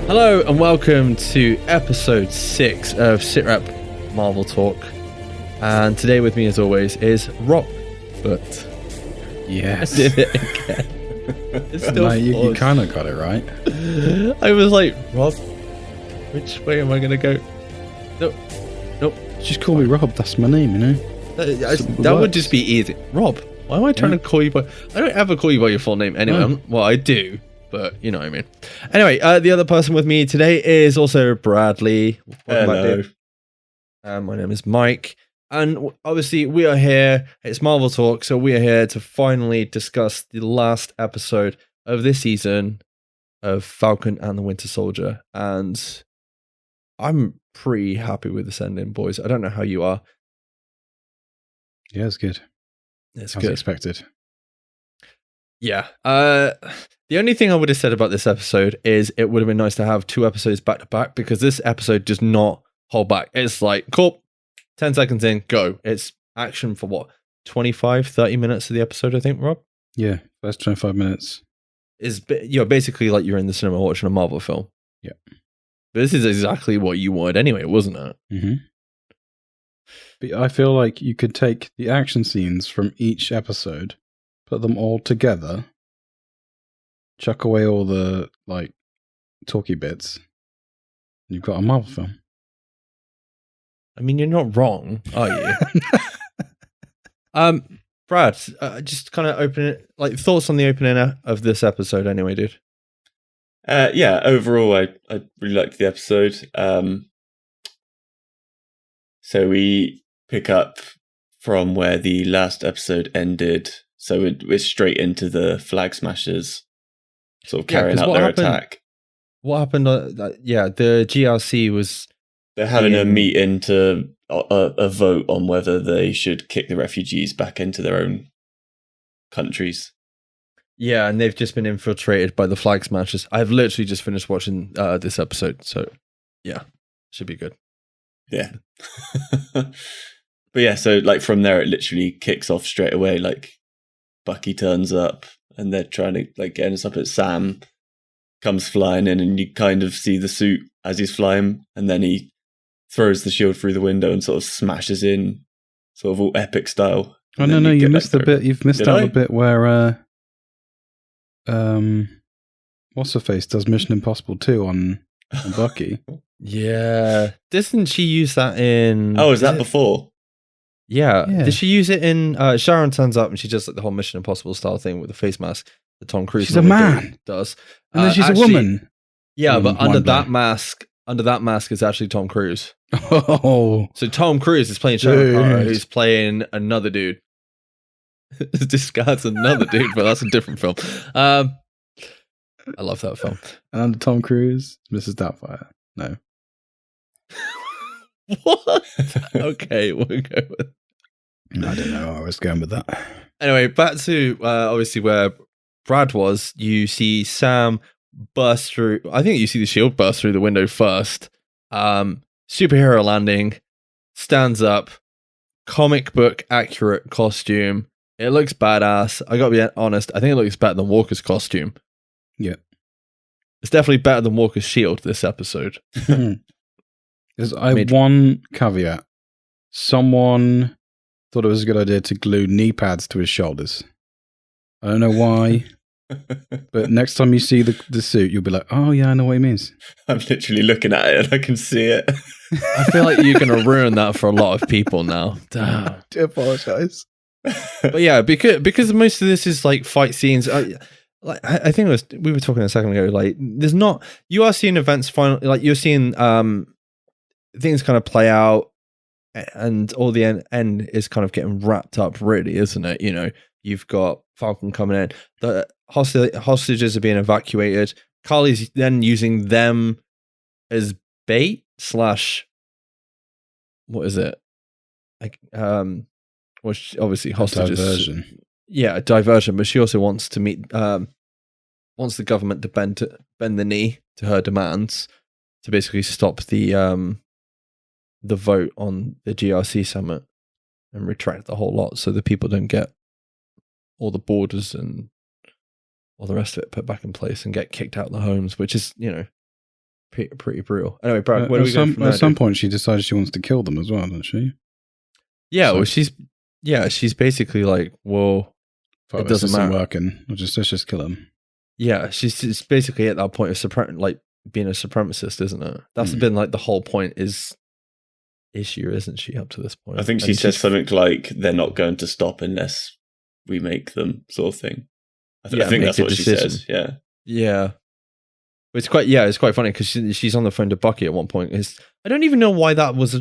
Hello and welcome to episode 6 of SITREP Marvel Talk. And today with me as always is Rob. But yes, I did it again. It's still you kind of got it right. I was like, Rob, which way am I going to go? Nope. Just call me Rob, that's my name, you know. That would just be easy. Rob, why am I trying to call you by... I don't ever call you by your full name anyway. No. Well, I do, but you know what I mean. Anyway, the other person with me today is also Bradley. Hello. My name is Mike. And obviously we are here, it's Marvel Talk, so we are here to finally discuss the last episode of this season of Falcon and the Winter Soldier. And I'm pretty happy with this ending, boys. I don't know how you are. Yeah, it's good. It's As good. expected. Yeah. The only thing I would have said about this episode is it would have been nice to have 2 episodes back to back, because this episode does not hold back. It's like, cool, 10 seconds in, go. It's action for what? 25, 30 minutes of the episode, I think, Rob? Yeah, first 25 minutes. You're basically like you're in the cinema watching a Marvel film. Yeah. But this is exactly what you wanted anyway, wasn't it? Mm-hmm. But I feel like you could take the action scenes from each episode, put them all together, chuck away all the, like, talky bits, and you've got a Marvel film. I mean, you're not wrong, are you? Brad, just kind of open it, like thoughts on the opening of this episode anyway, dude. Yeah, overall, I really liked the episode. So we pick up from where the last episode ended. So we're straight into the Flag Smashers sort of carrying out their attack. What happened? The GRC was... They're having a meeting to a vote on whether they should kick the refugees back into their own countries. Yeah, and they've just been infiltrated by the Flag Smashers. I've literally just finished watching this episode, so yeah, should be good. Yeah. But yeah, so like from there, it literally kicks off straight away. Like Bucky turns up and they're trying to like get us up at Sam comes flying in, and you kind of see the suit as he's flying, and then he throws the shield through the window and sort of smashes in, sort of all epic style. Oh, no, you missed the bit. You've missed out the bit where, what's her face does Mission Impossible 2 on Bucky. Yeah, doesn't she use that in? Oh, is that before? Yeah. Did she use it in? Sharon turns up and she does like the whole Mission Impossible style thing with the face mask that Tom Cruise. She's a man. Does and then she's a woman. Yeah, but under that mask is actually Tom Cruise. Oh, so Tom Cruise is playing Sharon Carter, who's playing another dude. Discards another dude, but that's a different film. I love that film. And under Tom Cruise, Mrs. Doubtfire. No. What? Okay, we'll go with... I don't know where I was going with that. Anyway, back to obviously where Brad was. You see Sam burst through... I think you see the shield burst through the window first. Superhero landing. Stands up. Comic book accurate costume. It looks badass. I gotta be honest, I think it looks better than Walker's costume. Yeah. It's definitely better than Walker's shield this episode. There's one caveat. Someone thought it was a good idea to glue knee pads to his shoulders. I don't know why, but next time you see the suit, you'll be like, oh yeah, I know what he means. I'm literally looking at it and I can see it. I feel like you're going to ruin that for a lot of people now. Damn. I do apologize. But yeah, because most of this is like fight scenes. I think we were talking a second ago. Like, you are seeing events finally. Like, you're seeing things kind of play out, and all the end is kind of getting wrapped up. Really, isn't it? You know, you've got Falcon coming in. The hostages are being evacuated. Carly's then using them as bait / what is it? Like, which obviously hostages. Diversion. Yeah, diversion. But she also wants to meet, wants the government to bend the knee to her demands to basically stop the vote on the GRC summit and retract the whole lot, so the people don't get all the borders and all the rest of it put back in place and get kicked out of the homes, which is, you know, pretty brutal. Anyway, Brad, where do we go from there? At some point, she decides she wants to kill them as well, doesn't she? Yeah, well, she's basically like, well, it doesn't matter. Working. Let's just kill him. Yeah, she's basically at that point of like being a supremacist, isn't it? That's been like the whole point issue, isn't she? Up to this point, I think she says something like, "They're not going to stop unless we make them," sort of thing. I think that's what she says. Yeah, yeah. It's quite funny because she's on the phone to Bucky at one point. I don't even know why that was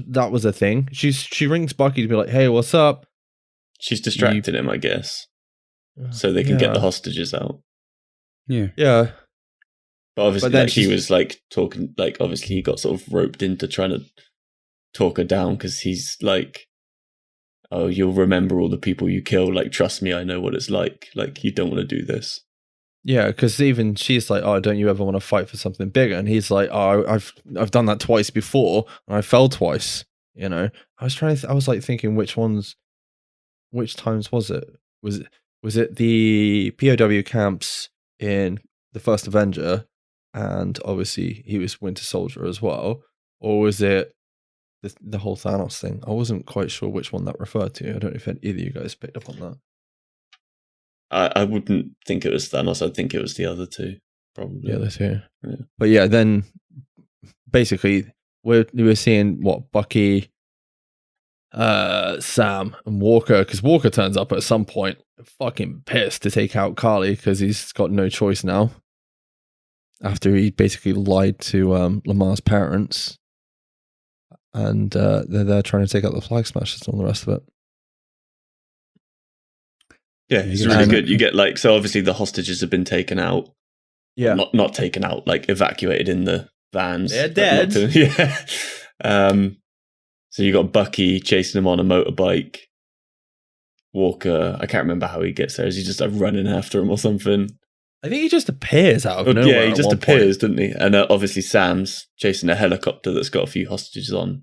a thing. She rings Bucky to be like, "Hey, what's up?" She's distracted him, I guess, so they can get the hostages out. Yeah, yeah. But obviously, like, he was like talking. Like, obviously, he got sort of roped into trying to talk her down because he's like, "Oh, you'll remember all the people you kill. Like, trust me, I know what it's like. Like, you don't want to do this." Yeah, because even she's like, "Oh, don't you ever want to fight for something bigger?" And he's like, "Oh, I've done that twice before, and I fell twice." You know, I was like thinking, which times was it? Was it the POW camps in the first Avenger, and obviously he was Winter Soldier as well, or was it the whole Thanos thing? I wasn't quite sure which one that referred to. I don't know if either of you guys picked up on that. I wouldn't think it was Thanos. I'd think it was the other two, probably. The other two. Yeah. But yeah, then basically we're seeing what Bucky, Sam, and Walker, because Walker turns up at some point, fucking pissed to take out Carly because he's got no choice now. After he basically lied to Lamar's parents, and they're there trying to take out the Flag Smashers and all the rest of it. Yeah, it's really good. You get like, so obviously the hostages have been taken out. Yeah. Not taken out, like evacuated in the vans. They're dead. Yeah. So you got Bucky chasing him on a motorbike. Walker, I can't remember how he gets there. Is he just like running after him or something? I think he just appears out of nowhere. Yeah, he just appears, doesn't he? And obviously Sam's chasing a helicopter that's got a few hostages on,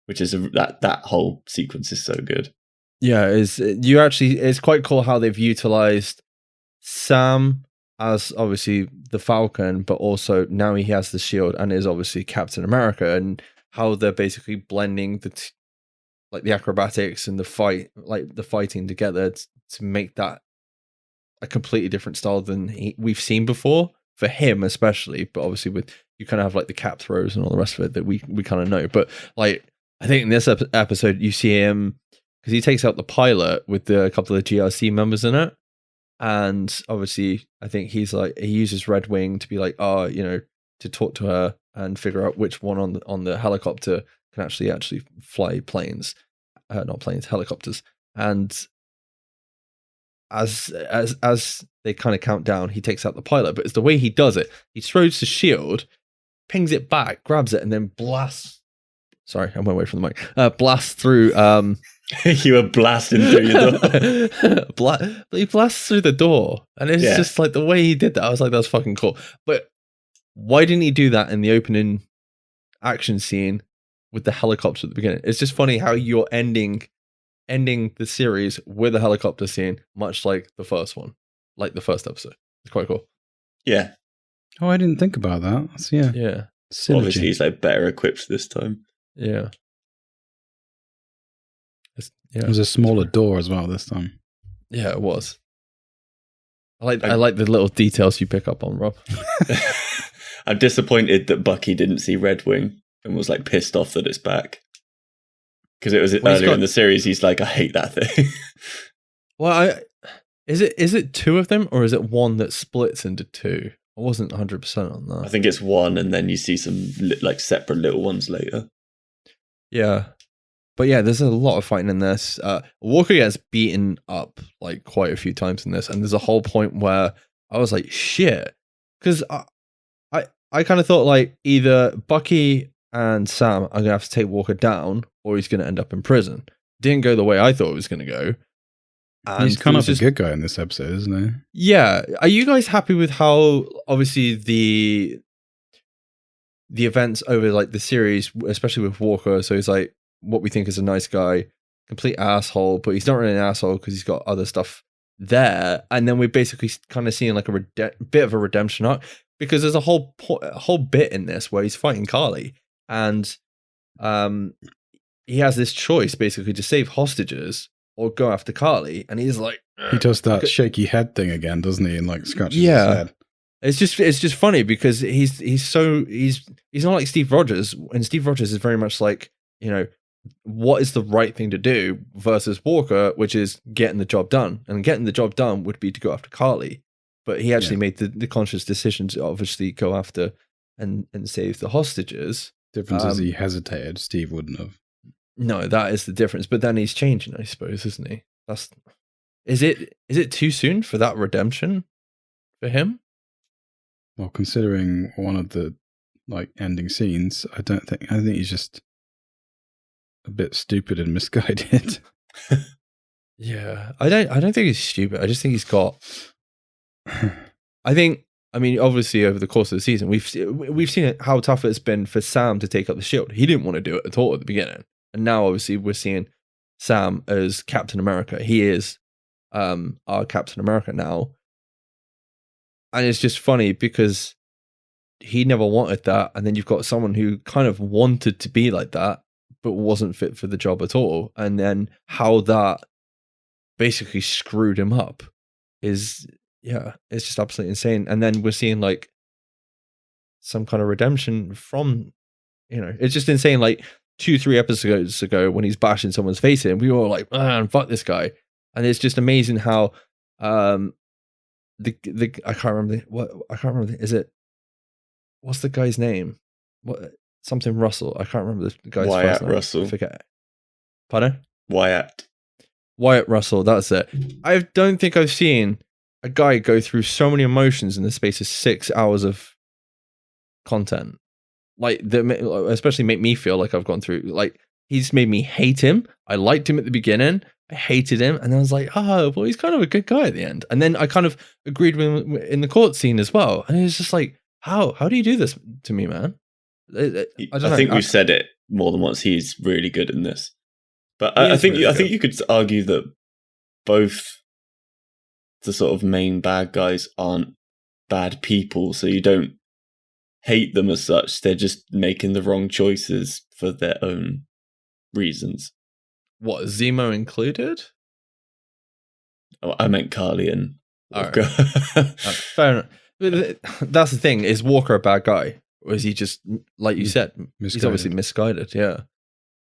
which is that whole sequence is so good. Yeah, it's quite cool how they've utilized Sam as obviously the Falcon, but also now he has the shield and is obviously Captain America, and how they're basically blending the acrobatics and the fighting together to make that a completely different style than we've seen before for him, especially. But obviously, with you kind of have like the cap throws and all the rest of it that we kind of know. But like, I think in this episode, you see him, because he takes out the pilot with a couple of the GRC members in it. And obviously, I think he uses Red Wing to be like, to talk to her and figure out which one on the helicopter can actually fly planes, not planes, helicopters. And as they kind of count down, he takes out the pilot. But it's the way he does it. He throws the shield, pings it back, grabs it, and then blasts. Sorry, I went away from the mic. Blasts through. You were blasting through your door. He blasts through the door, and it's just like the way he did that. I was like, "That's fucking cool." But why didn't he do that in the opening action scene with the helicopter at the beginning? It's just funny how you're ending the series with a helicopter scene, much like the first one, like the first episode. It's quite cool. Yeah. Oh, I didn't think about that. Yeah. Synergy. Obviously, he's like better equipped this time. Yeah. It was a smaller door as well this time. Yeah, it was. I like the little details you pick up on, Rob. I'm disappointed that Bucky didn't see Red Wing and was like pissed off that it's back. Because it was earlier in the series, he's like, I hate that thing. Well, is it two of them, or is it one that splits into two? I wasn't 100% on that. I think it's one, and then you see some like separate little ones later. Yeah. But yeah, there's a lot of fighting in this. Walker gets beaten up like quite a few times in this, and there's a whole point where I was like, shit. Because I kind of thought like either Bucky and Sam are going to have to take Walker down, or he's going to end up in prison. Didn't go the way I thought it was going to go. And he's kind of a good guy in this episode, isn't he? Yeah. Are you guys happy with how obviously the events over like the series, especially with Walker? So he's like what we think is a nice guy, complete asshole, but he's not really an asshole because he's got other stuff there. And then we're basically kind of seeing like a bit of a redemption arc. because there's a whole bit in this where he's fighting Carly, and he has this choice basically to save hostages or go after Carly, and he's like, he does that shaky head thing again, doesn't he? And like scratches his head. It's just funny because he's not like Steve Rogers, and Steve Rogers is very much like, you know, what is the right thing to do versus Walker, which is getting the job done, and getting the job done would be to go after Carly, but he actually made the conscious decision to obviously go after and save the hostages. Difference is he hesitated. Steve wouldn't have. No, that is the difference. But then he's changing, I suppose, isn't he? Is it too soon for that redemption for him? Well, considering one of the like ending scenes, I think he's just a bit stupid and misguided. Yeah, I don't think he's stupid. I just think he's got. I mean, obviously, over the course of the season, we've seen how tough it's been for Sam to take up the shield. He didn't want to do it at all at the beginning, and now obviously we're seeing Sam as Captain America. He is our Captain America now. And it's just funny because he never wanted that. And then you've got someone who kind of wanted to be like that, but wasn't fit for the job at all. And then how that basically screwed him up is, it's just absolutely insane. And then we're seeing like some kind of redemption from, you know, it's just insane. Like 2-3 episodes ago when he's bashing someone's face in, we were all like, man, fuck this guy. And it's just amazing how, I can't remember. Is it? What's the guy's name? What something Russell? I can't remember the guy's Wyatt first name. Russell. I forget. Pardon? Wyatt Russell. That's it. I don't think I've seen a guy go through so many emotions in the space of 6 hours of content. Like especially make me feel like I've gone through. Like he's made me hate him. I liked him at the beginning. I hated him, and I was like, "Oh, well, he's kind of a good guy at the end." And then I kind of agreed with him in the court scene as well. And it was just like, "How do you do this to me, man?" I think we've said it more than once. He's really good in this, but I think you could argue that both the sort of main bad guys aren't bad people, so you don't hate them as such. They're just making the wrong choices for their own reasons. What, Zemo included? Oh, I meant Carly and Walker. Right. Fair enough. That's the thing. Is Walker a bad guy? Or is he just, like you said, he's obviously misguided, yeah.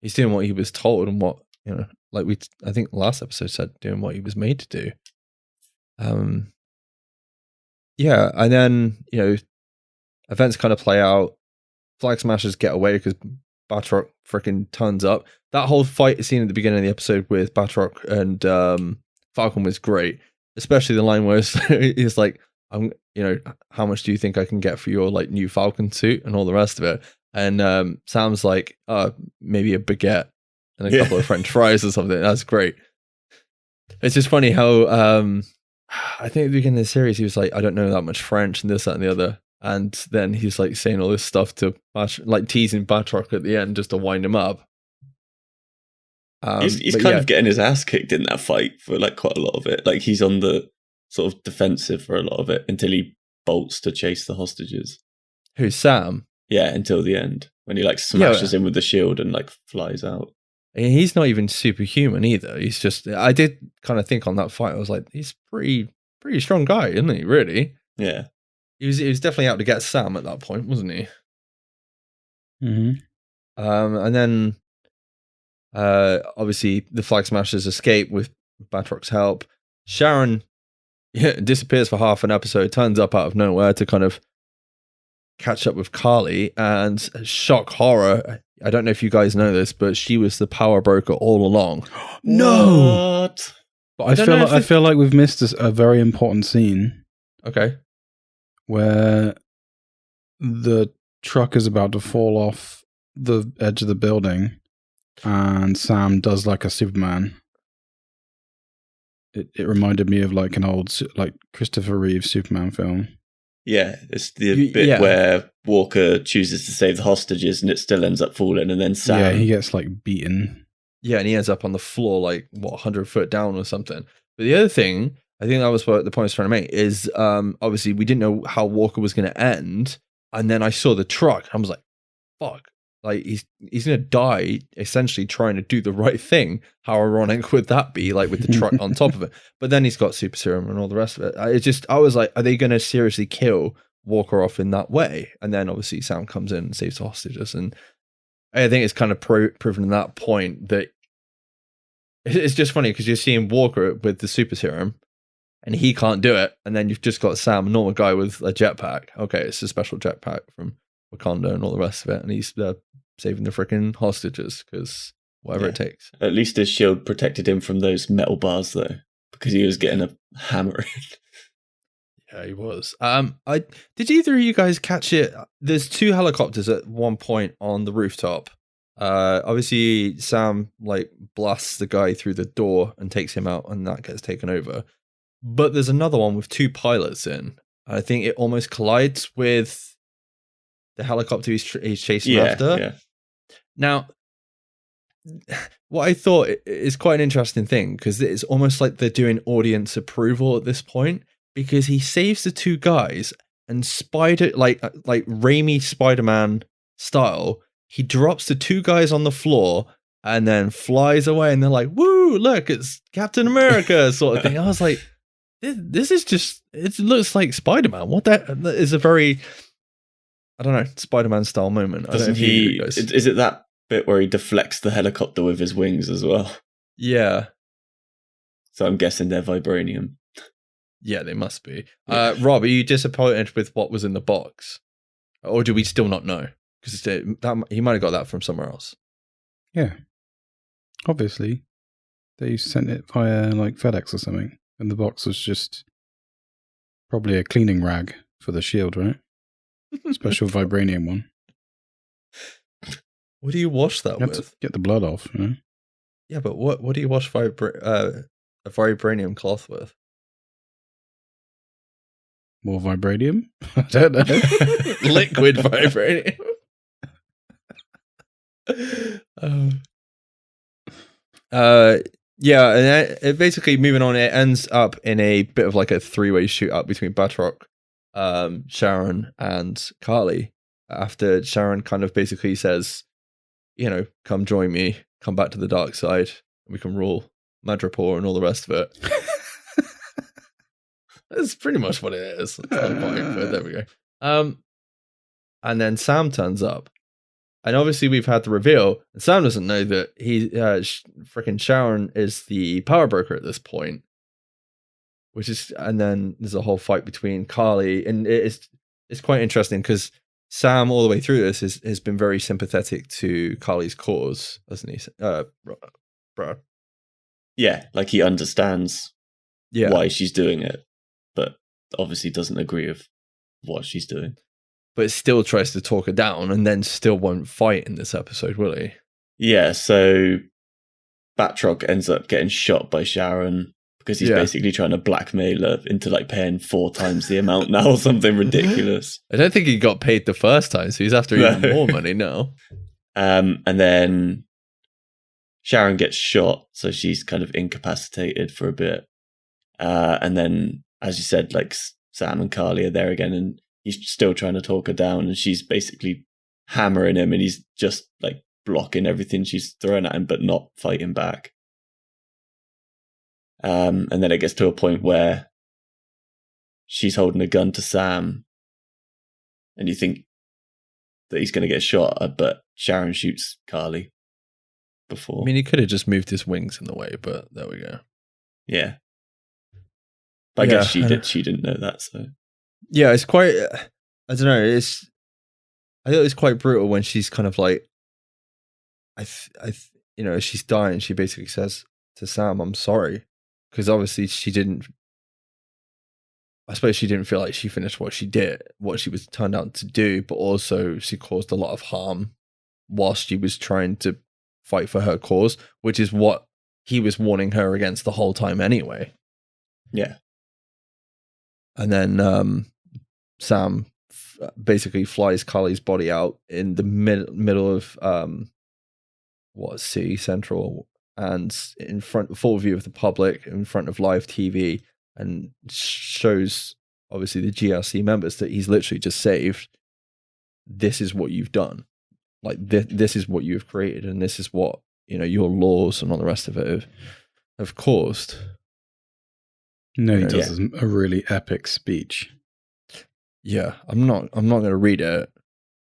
He's doing what he was told and what, you know, like I think last episode said, doing what he was made to do. Yeah, and then, you know, events kind of play out. Flag Smashers get away because Batroc freaking turns up. That whole fight scene at the beginning of the episode with Batroc and Falcon was great, especially the line where he's like, "I'm, you know, how much do you think I can get for your like new Falcon suit and all the rest of it?" And Sam's like, maybe a baguette and a couple of French fries or something. That's great. It's just funny how I think at the beginning of the series he was like, "I don't know that much French," and this, that, and the other. And then he's like saying all this stuff to like teasing Batroc at the end just to wind him up. He's kind of getting his ass kicked in that fight for like quite a lot of it. Like he's on the sort of defensive for a lot of it until he bolts to chase the hostages. Who's Sam? Yeah, until the end when he like smashes him with the shield and like flies out. He's not even superhuman either. He's just, I did kind of think on that fight, I was like, he's pretty strong guy, isn't he? Really? Yeah. He was definitely out to get Sam at that point, wasn't he? Mm-hmm. And then obviously the Flag Smashers escape with Batroc's help. Sharon disappears for half an episode, turns up out of nowhere to kind of catch up with Carly, and shock horror, I don't know if you guys know this, but she was the power broker all along. No! What? But I feel like we've missed a very important scene. Okay. Where the truck is about to fall off the edge of the building and Sam does like a Superman. It reminded me of like an old like Christopher Reeve Superman film. Yeah, it's the bit where Walker chooses to save the hostages and it still ends up falling, and then Sam... Yeah, he gets like beaten. Yeah, and he ends up on the floor like, 100 foot down or something. But the other thing I think that was what the point I was trying to make is obviously we didn't know how Walker was going to end. And then I saw the truck. And I was like, fuck. Like he's going to die essentially trying to do the right thing. How ironic would that be? Like with the truck on top of it. But then he's got super serum and all the rest of it. I was like, are they going to seriously kill Walker off in that way? And then obviously Sam comes in and saves the hostages. And I think it's kind of proven at that point that it's just funny because you're seeing Walker with the super serum and he can't do it. And then you've just got Sam, a normal guy with a jetpack. Okay, it's a special jetpack from Wakanda and all the rest of it. And he's saving the freaking hostages because whatever it takes. At least his shield protected him from those metal bars though, because he was getting a hammer in. Yeah, he was. Did either of you guys catch it? There's 2 helicopters at one point on the rooftop. Obviously Sam like blasts the guy through the door and takes him out, and that gets taken over. But there's another one with 2 pilots in. I think it almost collides with the helicopter he's chasing after. Yeah. Now, what I thought is quite an interesting thing because it's almost like they're doing audience approval at this point. Because he saves the 2 guys and like Raimi Spider-Man style, he drops the 2 guys on the floor and then flies away, and they're like, "Woo! Look, it's Captain America!" sort of thing. I was like, "This is just it looks like Spider-Man." What that is a very, I don't know, Spider-Man style moment. Doesn't he? Is it that bit where he deflects the helicopter with his wings as well? Yeah. So I'm guessing they're vibranium. Yeah, they must be. Rob, are you disappointed with what was in the box? Or do we still not know? Because he might have got that from somewhere else. Yeah. Obviously, they sent it via like FedEx or something. And the box was just probably a cleaning rag for the shield, right? Special vibranium one. What do you wash that You have with? to get the blood off, you know? Yeah, but what do you wash a vibranium cloth with? More vibranium? I don't know. Liquid vibranium. Yeah, and it basically moving on, it ends up in a bit of like a 3-way shootout between Batroc, Sharon, and Carly. After Sharon kind of basically says, you know, come join me, come back to the dark side, we can rule Madripoor and all the rest of it. That's pretty much what it is. It's not quite, but there we go. And then Sam turns up, and obviously we've had the reveal. And Sam doesn't know that freaking Sharon is the power broker at this point, and then there's a whole fight between Carly, and it's quite interesting because Sam all the way through this has been very sympathetic to Carly's cause, hasn't he? Bro. Yeah, like he understands why she's doing it, but obviously doesn't agree with what she's doing. But still tries to talk her down, and then still won't fight in this episode, will he? Yeah, so Batroc ends up getting shot by Sharon because he's basically trying to blackmail her into like paying 4 times the amount now or something ridiculous. I don't think he got paid the first time, so he's after even more money now. And then Sharon gets shot, so she's kind of incapacitated for a bit. And then, as you said, like Sam and Carly are there again, and he's still trying to talk her down, and she's basically hammering him, and he's just like blocking everything she's throwing at him, but not fighting back. And then it gets to a point where she's holding a gun to Sam, and you think that he's going to get shot, but Sharon shoots Carly before. I mean, he could have just moved his wings in the way, but there we go. Yeah. But I guess she didn't know that, so. Yeah, it's quite, I don't know, I thought it was quite brutal when she's kind of like, you know, she's dying, she basically says to Sam, I'm sorry. Because obviously I suppose she didn't feel like she finished what she was turned out to do, but also she caused a lot of harm whilst she was trying to fight for her cause, which is what he was warning her against the whole time anyway. Yeah. And then Sam basically flies Carly's body out in the middle of City Central, and in front, full view of the public, in front of live TV, and shows obviously the GRC members that he's literally just saved. This is what you've done. Like this is what you've created, and this is what, you know, your laws and all the rest of it have caused. No, he does a really epic speech. Yeah, I'm not going to read it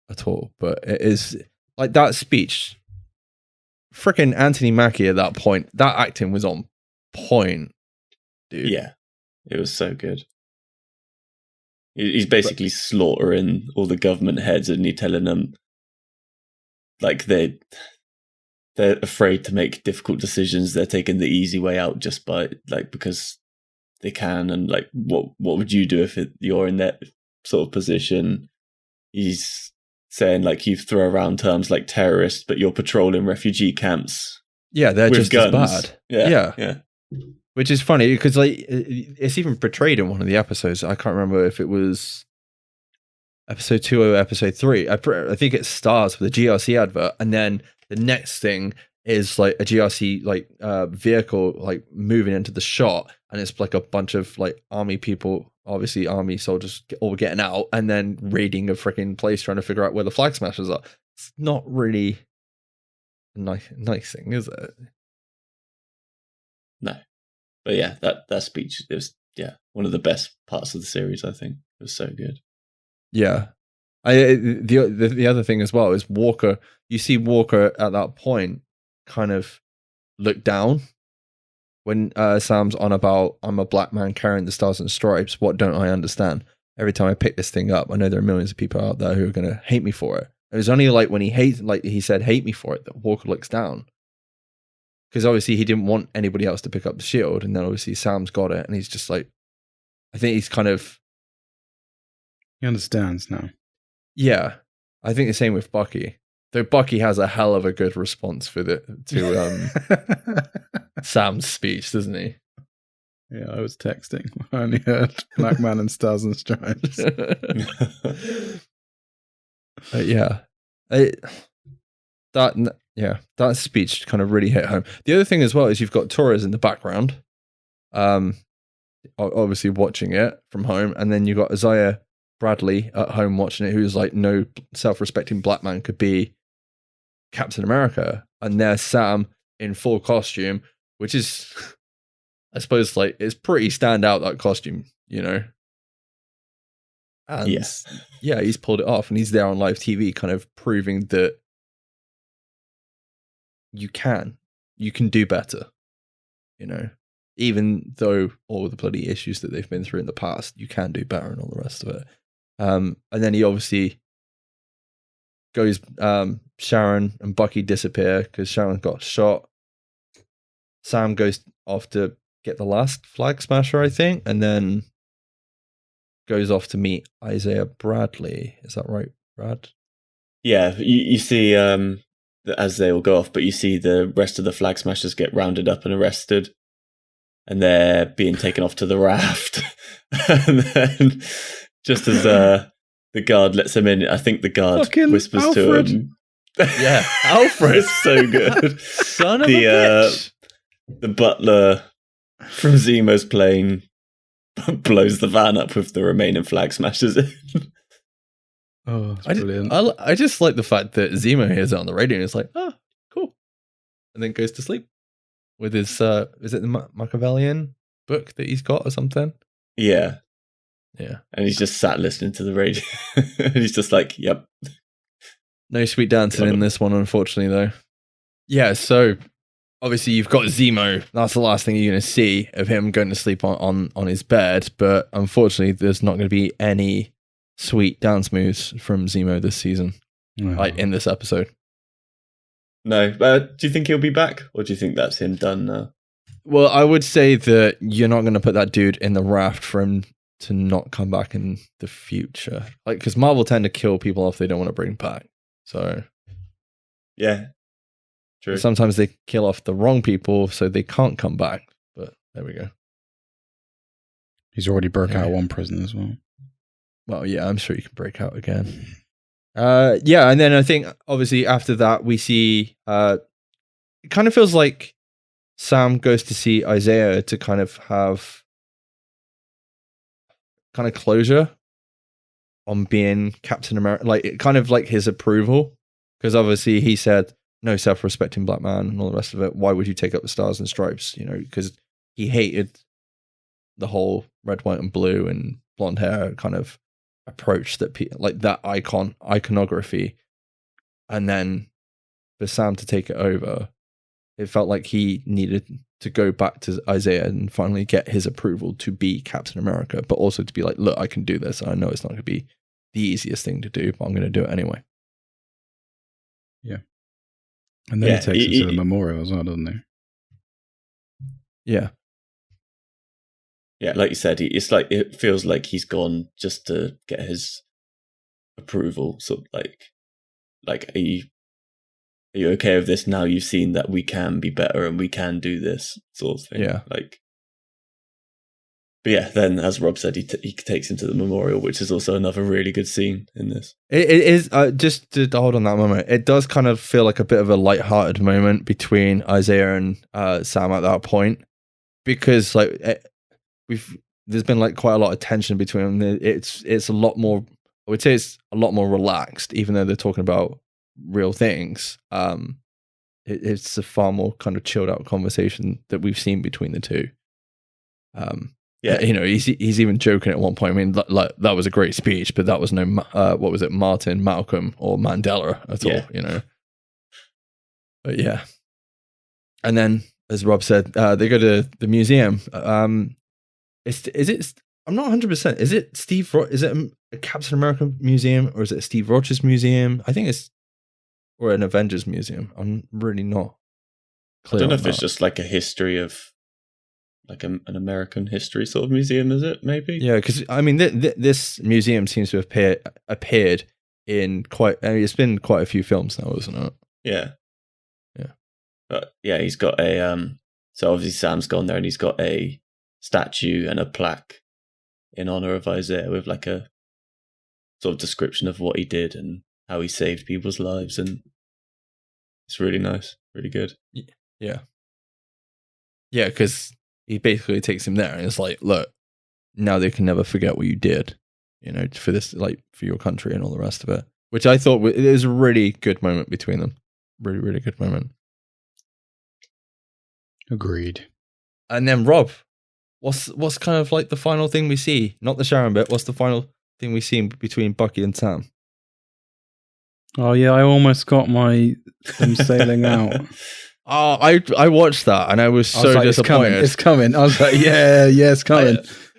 at all, but it is like that speech. Freaking Anthony Mackie at that point, that acting was on point, dude. Yeah, it was so good. He's basically slaughtering all the government heads, and he's telling them like they're afraid to make difficult decisions. They're taking the easy way out just by like because they can. And like, what would you do if you're in that sort of position? He's saying like you throw around terms like terrorist, but you're patrolling refugee camps. Yeah, they're just guns. as bad. Yeah. Which is funny because like it's even portrayed in one of the episodes. I can't remember if it was episode 2 or episode 3. I think it starts with a GRC advert, and then the next thing is like a GRC like vehicle like moving into the shot, and it's like a bunch of like army people, obviously army soldiers, all getting out and then raiding a freaking place trying to figure out where the flag smashers are. It's not really a nice thing, is it? No. But yeah, that speech is one of the best parts of the series. I think it was so good. Yeah, the other thing as well is Walker. You see Walker at that point kind of look down when Sam's on about, I'm a black man carrying the stars and stripes. What don't I understand? Every time I pick this thing up, I know there are millions of people out there who are going to hate me for it. It was only like when he said hate me for it that Walker looks down. Because obviously he didn't want anybody else to pick up the shield, and then obviously Sam's got it, and he's just like, I think he's kind of... He understands now. Yeah. I think the same with Bucky. Though Bucky has a hell of a good response to Sam's speech, doesn't he? Yeah, I was texting. I only heard Black Man and Stars and Stripes. That speech kind of really hit home. The other thing as well is you've got Torres in the background, obviously watching it from home, and then you've got Isaiah Bradley at home watching it, who's like, no self-respecting black man could be Captain America, and there's Sam in full costume, which is, I suppose, like, it's pretty stand out, that costume, you know. And yeah, he's pulled it off, and he's there on live TV, kind of proving that you can do better, you know, even though all the bloody issues that they've been through in the past, you can do better and all the rest of it. And then he obviously goes, Sharon and Bucky disappear because Sharon got shot. Sam goes off to get the last flag smasher, I think, and then goes off to meet Isaiah Bradley. Is that right, Brad? Yeah, you see as they all go off, but you see the rest of the flag smashers get rounded up and arrested, and they're being taken off to the raft. And then just as the guard lets him in, I think the guard fucking whispers Alfred. to him. Yeah, Alfred. So good. Son of a bitch. The butler from Zemo's plane blows the van up with the remaining flag smashers in. Oh, that's brilliant. I just like the fact that Zemo hears it on the radio and is like, oh, cool. And then goes to sleep with his, is it the Machiavellian book that he's got or something? Yeah. Yeah. And he's just sat listening to the radio. And he's just like, yep. No sweet dancing in this one, unfortunately, though. Yeah, so obviously you've got Zemo. That's the last thing you're going to see of him going to sleep on his bed. But unfortunately, there's not going to be any sweet dance moves from Zemo this season, like in this episode. No, do you think he'll be back, or do you think that's him done now? Well, I would say that you're not going to put that dude in the raft for him to not come back in the future, like, because Marvel tend to kill people off they don't want to bring back. So yeah, true. Sometimes they kill off the wrong people so they can't come back. But there we go. He's already broke out of one prison as well. Well, yeah, I'm sure you can break out again. Yeah, and then I think obviously after that we see it kind of feels like Sam goes to see Isaiah to kind of have kind of closure on being Captain America, like it kind of like his approval, because obviously he said no self-respecting black man and all the rest of it. Why would you take up the stars and stripes? You know, because he hated the whole red, white, and blue and blonde hair kind of approach that like that iconography, and then for Sam to take it over, it felt like he needed to go back to Isaiah and finally get his approval to be Captain America, but also to be like, look, I can do this. I know it's not going to be the easiest thing to do, but I'm going to do it anyway. Yeah. And then he takes it to the memorial as well, doesn't he? Yeah. Yeah, like you said, it's like it feels like he's gone just to get his approval. So like are you okay with this now? You've seen that we can be better and we can do this sort of thing. Yeah. Like, but yeah, then as Rob said, he takes him to the memorial, which is also another really good scene in this. It is just to hold on that moment. It does kind of feel like a bit of a lighthearted moment between Isaiah and Sam at that point, because like there's been like quite a lot of tension between them. It's a lot more. I would say it's a lot more relaxed, even though they're talking about real things. It's a far more kind of chilled out conversation that we've seen between the two. Yeah, you know, he's even joking at one point. I mean, like that was a great speech, but that was no what was it, Martin, Malcolm, or Mandela at all. You know, but yeah. And then, as Rob said, they go to the museum. Is it? I'm not 100%. Is it Steve? Is it a Captain America museum, or is it a Steve Rogers museum? I think it's, or an Avengers museum. I'm really not clear. I don't know if it's just like a history of, like an American history sort of museum. Is it maybe? Yeah, because I mean, this museum seems to have appeared in quite. I mean, it's been quite a few films now, isn't it? Yeah. Yeah. But yeah, he's got a. So obviously Sam's gone there, and he's got a statue and a plaque in honor of Isaiah with like a sort of description of what he did and how he saved people's lives, and it's really nice, really good. Yeah, because he basically takes him there and it's like, look, now they can never forget what you did, you know, for this, like for your country and all the rest of it. Which I thought it was a really good moment between them, really, really good moment. Agreed. And then Rob, what's kind of like the final thing we see? Not the Sharon bit. What's the final thing we see between Bucky and Sam? Oh yeah, I almost got them sailing out. Oh, I watched that and I was so like, disappointed. It's coming. I was like, yeah, it's coming.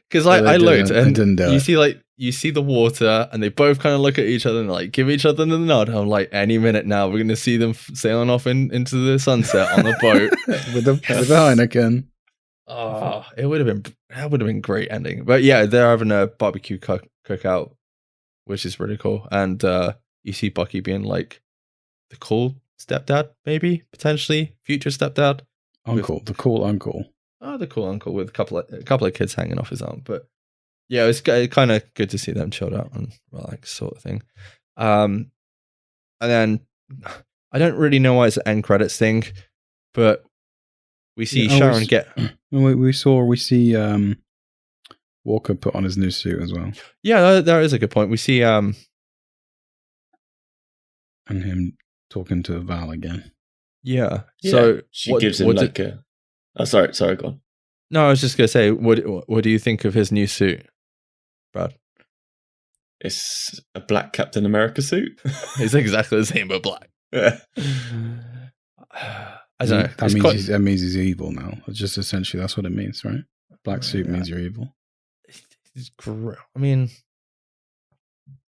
Because I looked and you see you see the water and they both kind of look at each other and like give each other the nod. I'm like, any minute now we're going to see them sailing off into the sunset on the boat with the Heineken. Oh, that would have been great ending. But yeah, they're having a barbecue cookout, which is really cool. And you see Bucky being like the cool stepdad, maybe potentially future stepdad, the cool uncle. Oh, the cool uncle with a couple of kids hanging off his arm. But yeah, it's kind of good to see them chilled out and relaxed, sort of thing. And then I don't really know why it's an end credits thing, but we see Sharon get. We see Walker put on his new suit as well. Yeah, that is a good point. We see and him talking to Val again. Yeah. Yeah. So she gives him like a. Oh, sorry, go on. No, I was just gonna say, what do you think of his new suit, Brad? It's a black Captain America suit. It's exactly the same, but black. Yeah. I don't know. That means he's evil now. It's just essentially that's what it means, right? Black suit means you're evil. I mean,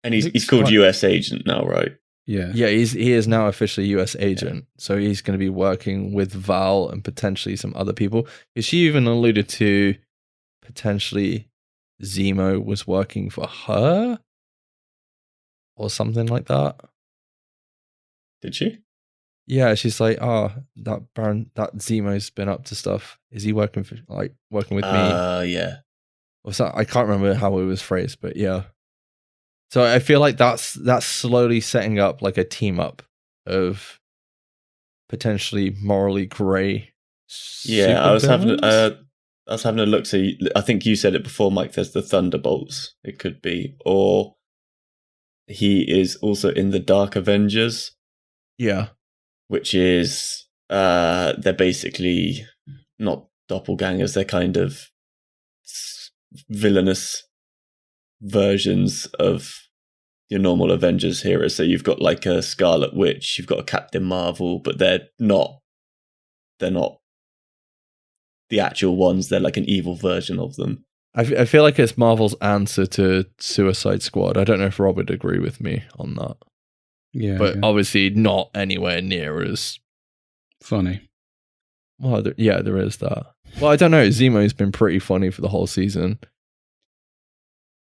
and he's called US agent now, right? Yeah. Yeah, he is now officially US agent. Yeah. So he's going to be working with Val and potentially some other people. Because she even alluded to potentially Zemo was working for her or something like that. Did she? Yeah, she's like, that Zemo's been up to stuff. Is he working with me? Yeah. Or something. I can't remember how it was phrased, but yeah. So I feel like that's slowly setting up like a team up of potentially morally grey. Yeah, I was having a look. So I think you said it before, Mike. There's the Thunderbolts. It could be, or he is also in the Dark Avengers. Yeah. Which is they're basically not doppelgangers. They're kind of villainous versions of your normal Avengers heroes. So you've got like a Scarlet Witch, you've got a Captain Marvel, but they're not the actual ones. They're like an evil version of them. I feel like it's Marvel's answer to Suicide Squad. I don't know if Rob would agree with me on that. Yeah, but obviously not anywhere near as funny. Well, there is that. Well, I don't know. Zemo's been pretty funny for the whole season.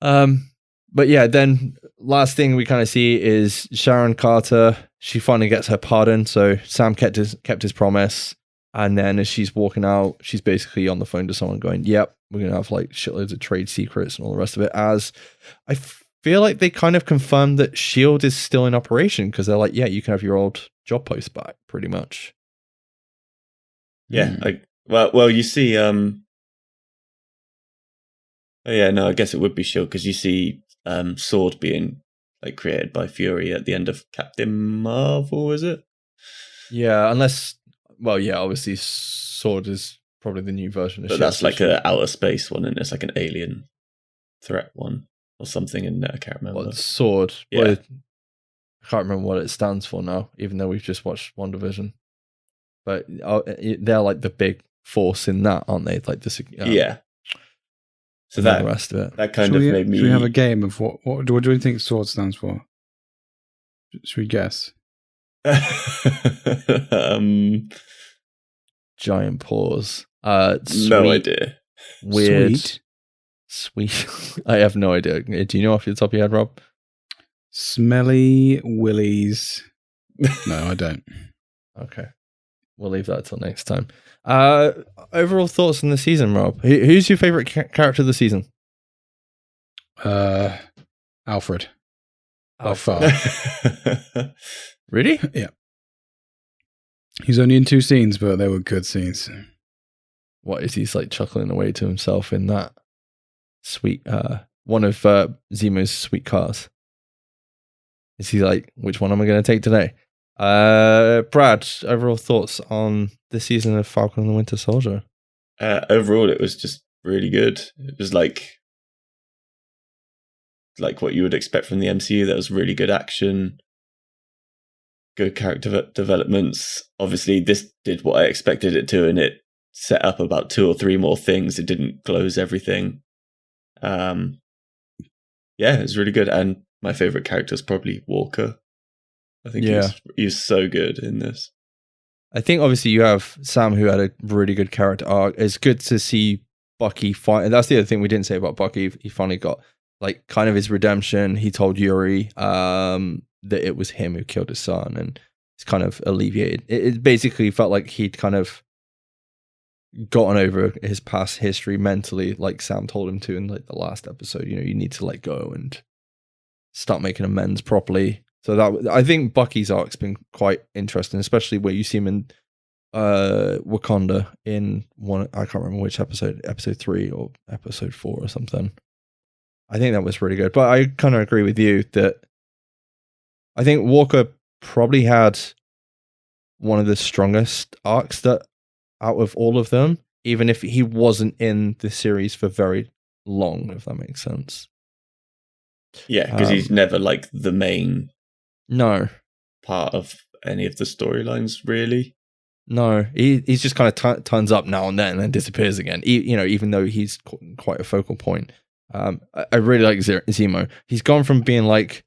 But yeah, then last thing we kind of see is Sharon Carter. She finally gets her pardon. So Sam kept his promise, and then as she's walking out, she's basically on the phone to someone going, "Yep, we're gonna have like shitloads of trade secrets and all the rest of it." As I feel like they kind of confirmed that S.H.I.E.L.D. is still in operation because they're like, "Yeah, you can have your old job post back," pretty much. Yeah. Well, you see. Oh yeah, no, I guess it would be S.H.I.E.L.D. because you see Sword being like created by Fury at the end of Captain Marvel, is it? Yeah, unless, well, yeah, obviously Sword is probably the new version of But S.H.I.E.L.D. that's like an outer space one, and it's like an alien threat one or something in there. I can't remember. What, Sword? Yeah. Well, I can't remember what it stands for now, even though we've just watched WandaVision. But they're like the big force in that, aren't they? Like this. Yeah. So that the rest of it. That kind of made me. Should we have a game of what do you think Sword stands for? Should we guess? Giant paws. No idea. Weird. Sweet. I have no idea. Do you know off the top of your head, Rob? Smelly Willies. No, I don't. Okay. We'll leave that till next time. Overall thoughts on the season, Rob? Who's your favorite character of the season? Alfred. By far. Really? Yeah. He's only in 2 scenes, but they were good scenes. What is he's like chuckling away to himself in that sweet one of Zemo's sweet cars? Is he like, which one am I going to take today? Brad, overall thoughts on this season of Falcon and the Winter Soldier? Overall, it was just really good. It was like what you would expect from the MCU. That was really good action, good character developments. Obviously, this did what I expected it to, and it set up about 2 or 3 more things. It didn't close everything. Yeah, it was really good. And my favorite character is probably Walker. I think he was so good in this. I think obviously you have Sam, who had a really good character arc. It's good to see Bucky fight. And that's the other thing we didn't say about Bucky. He finally got like kind of his redemption. He told Yuri that it was him who killed his son, and it's kind of alleviated. It basically felt like he'd kind of gotten over his past history mentally, like Sam told him to in like the last episode. You know, you need to let go and start making amends properly. So that, I think Bucky's arc's been quite interesting, especially where you see him in Wakanda in one, I can't remember which episode 3 or episode 4 or something. I think that was really good. But I kind of agree with you that I think Walker probably had one of the strongest arcs that out of all of them, even if he wasn't in the series for very long, if that makes sense. Yeah, because he's never like the main part of any of the storylines, really. No, he's just kind of turns up now and then disappears again. Even though he's quite a focal point. I really like Zemo. He's gone from being like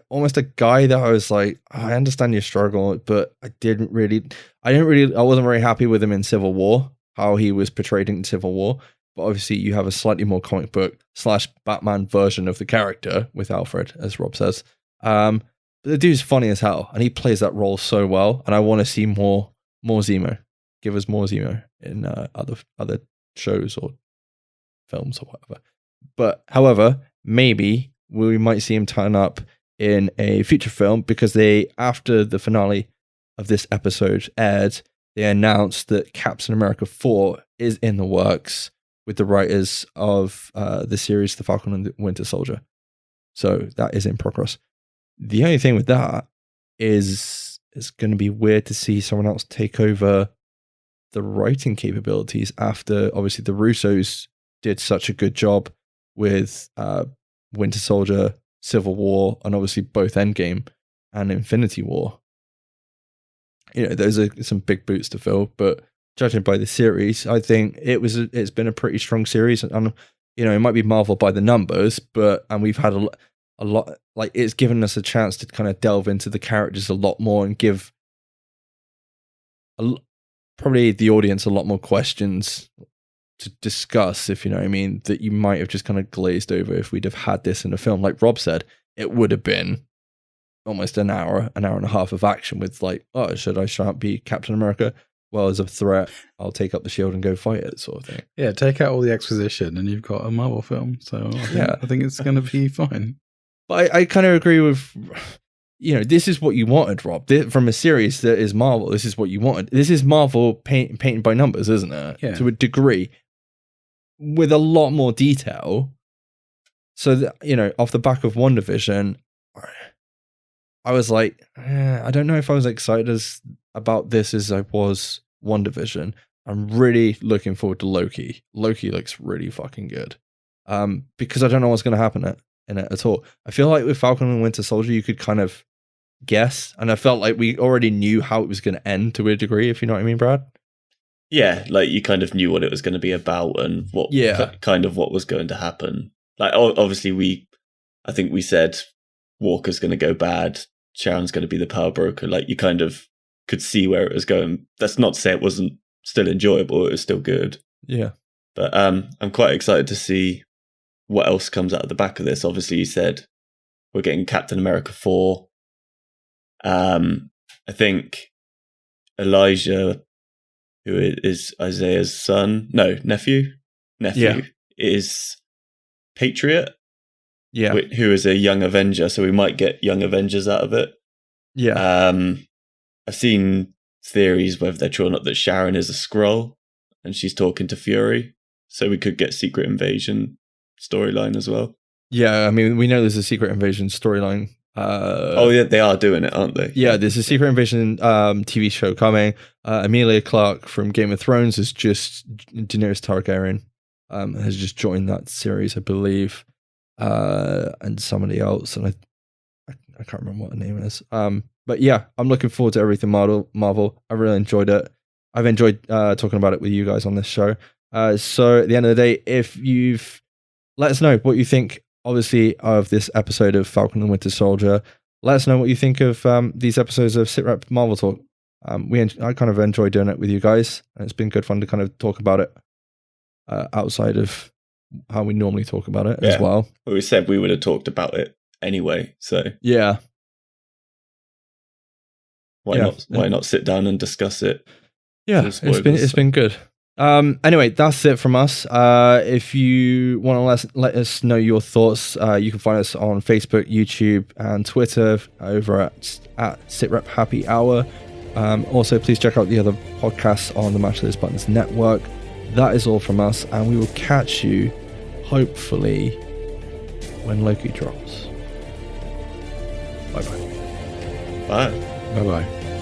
almost a guy that I was like, I understand your struggle, but I wasn't very happy with him in Civil War, how he was portrayed in Civil War. But obviously you have a slightly more comic book / Batman version of the character with Alfred, as Rob says. But the dude's funny as hell, and he plays that role so well. And I want to see more Zemo. Give us more Zemo in other shows or films or whatever. But however, maybe we might see him turn up in a future film, because after the finale of this episode aired, they announced that Captain America 4 is in the works with the writers of the series The Falcon and the Winter Soldier. So that is in progress. The only thing with that is it's going to be weird to see someone else take over the writing capabilities after obviously the Russos did such a good job with Winter Soldier, Civil War, and obviously both Endgame and Infinity War. Those are some big boots to fill, but judging by the series, I think it's been a pretty strong series, and it might be Marvel by the numbers, and we've had a lot, like it's given us a chance to kind of delve into the characters a lot more and give probably the audience a lot more questions to discuss, if you know what I mean, that you might have just kind of glazed over if we'd have had this in a film. Like Rob said, it would have been almost an hour and a half of action with like, oh, should I be Captain America? Well, as a threat, I'll take up the shield and go fight it, sort of thing. Yeah, take out all the exposition and you've got a Marvel film. So I think it's going to be fine. But I kind of agree with, this is what you wanted, Rob. From a series that is Marvel, this is what you wanted. This is Marvel painted by numbers, isn't it? Yeah. To a degree, with a lot more detail. So, that, off the back of WandaVision, I was like, I don't know if I was excited about this as I was WandaVision. I'm really looking forward to Loki. Loki looks really fucking good. Because I don't know what's going to happen in it at all. I feel like with Falcon and Winter Soldier, you could kind of guess, and I felt like we already knew how it was going to end to a degree, if you know what I mean, Brad. Yeah, like you kind of knew what it was going to be about and what was going to happen. Like obviously I think we said Walker's going to go bad, Sharon's going to be the power broker. Like you kind of could see where it was going. That's not to say it wasn't still enjoyable, it was still good. Yeah. But I'm quite excited to see what else comes out of the back of this. Obviously you said we're getting Captain America 4. I think Elijah, who is Isaiah's nephew, is Patriot. Yeah. Who is a young Avenger, so we might get young Avengers out of it. Yeah. I've seen theories whether they're true or not that Sharon is a Skrull and she's talking to Fury, so we could get Secret Invasion storyline as well. Yeah, I mean, we know there's a Secret Invasion storyline. Yeah, they are doing it, aren't they? Yeah, there's a Secret Invasion TV show coming. Emilia Clarke from Game of Thrones is just Daenerys Targaryen, has just joined that series, I believe, and somebody else, and I can't remember what her name is. But yeah, I'm looking forward to everything Marvel. I really enjoyed it. I've enjoyed talking about it with you guys on this show. So at the end of the day, if you've let us know what you think, obviously, of this episode of Falcon and Winter Soldier. Let us know what you think of these episodes of SITREP Marvel Talk. I kind of enjoy doing it with you guys, and it's been good fun to kind of talk about it outside of how we normally talk about it as well. Well, we said we would have talked about it anyway, so yeah. Why not sit down and discuss it? Yeah, it's been good. Anyway, that's it from us. If you want to let us know your thoughts, you can find us on Facebook, YouTube, and Twitter over at SITREP Happy Hour. Also, please check out the other podcasts on the Mash Those Buttons Network. That is all from us, and we will catch you, hopefully, when Loki drops. Bye-bye. Bye. Bye-bye.